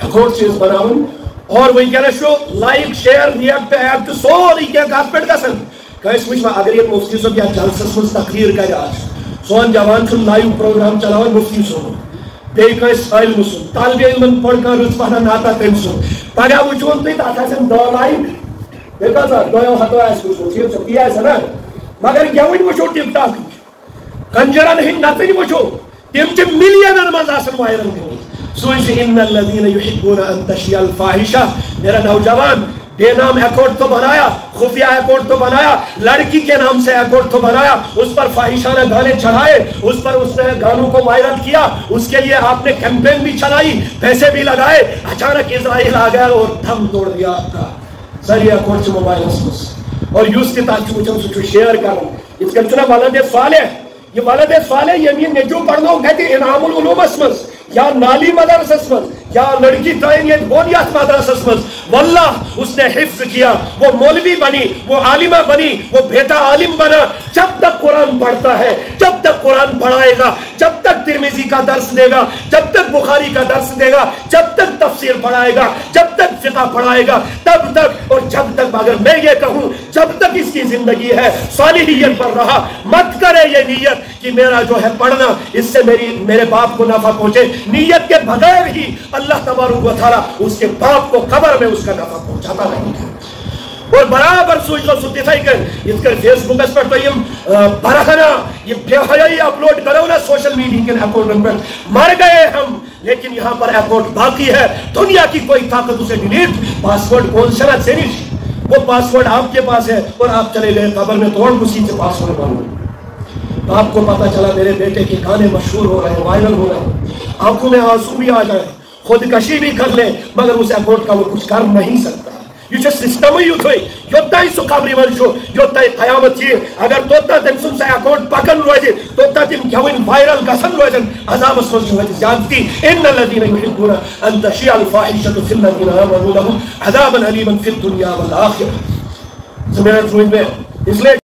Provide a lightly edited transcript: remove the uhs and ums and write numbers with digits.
अखोट चीज बनावन और वंकस लाइक शेयर रिएक्ट एक्ट सोरी कत पे गस वो अगर ये मुफ्ती साहब या जलसस मज तकरीर कर सोन जवान लाइव प्रोग्राम चलान मुफ्ती साहब बेल सुन तालब इलमन पढ़ रुत पढ़ा नाता तम सुन पगह वुचोन तुम तथा दो लाइक दो हतो ठीक ना मगर गेवन वो टिकटॉक कंजरन हंद नतन वो तम मिलियनन मज वायरल फाहिशा मेरा नौजवान बेनाम अकाउंट तो बनाया, खुफिया अकाउंट तो बनाया, लड़की के नाम से अकाउंट तो बनाया, उस पर फाहिशाना गाने चढ़ाए, उस पर उसने गानों को वायरल किया, उसके लिए आपने कैंपेन भी चलाई, पैसे भी लगाए, अचानक इजराइल आ गया और दम तोड़ दिया आपका सर ये अकाउंट से मोबाइल और यूज के ताकि मुझे शेयर कर इसका वालद साले ये वालद साले यमीन ने जो पढ़ना कहते इनामुल उलूमस मस या नाली मदरसस मस या लड़की तायन बोनियात मदरसस मस वल्लाह उसने हिफ्ज किया, वो मौलवी बनी, वो आलिमा बनी, वो बेटा आलिम बना। जब तक कुरान पढ़ता है, जब तक कुरान पढ़ाएगा, जब तक तिरमिजी का दर्स देगा, जब तक बुखारी का दर्स देगा, जब तक तफसीर पढ़ाएगा, जब तक फिक़ह पढ़ाएगा, तब तक और जब तक अगर मैं ये कहूँ जब तक इसकी जिंदगी है सालिहियत पर रहा, मत करे ये नीयत कि मेरा जो है पढ़ना इससे मेरे बाप को नफा पहुंचे। नीयत के बगैर ही अल्लाह तबारक व तआला उसके बाप को कब्र में उसका नफा पहुंचाता नहीं है। और बराबर सोच लो सुतिफाई कर फेसबुक पर तो ये बरहना ये बेहयाई अपलोड करो ना सोशल मीडिया के अकाउंट पर, मर गए हम लेकिन यहाँ पर अकाउंट बाकी है। दुनिया की कोई ताकत उसे डिलीट पासवर्ड कौन सा फिनिश वो पासवर्ड आपके पास है और आप चले गए कब्र में तो उसी से पासवर्ड मांगो। तो आपको पता चला मेरे बेटे के गाने मशहूर हो रहे हैं, वायरल हो रहे हैं, आंखों में आंसू भी आ जाए, खुदकशी भी कर ले, मगर उस अकाउंट का वो कुछ कर नहीं सकता। ये सिस्टम योत्ता सो कब्र मन योत्ता कयामत अगर तोता तम सुन अकाउंट पकन रोज तोता तम गेवन वायरल गसन रोजन अजाबस मज ज्यादती इन्नल्लज़ीना युहिब्बूना अन तशिअल फाहिशतु फिल्लज़ीना आमनू लहुम अज़ाबन अलीमन फिद दुनिया वल आखिरह। इसलिए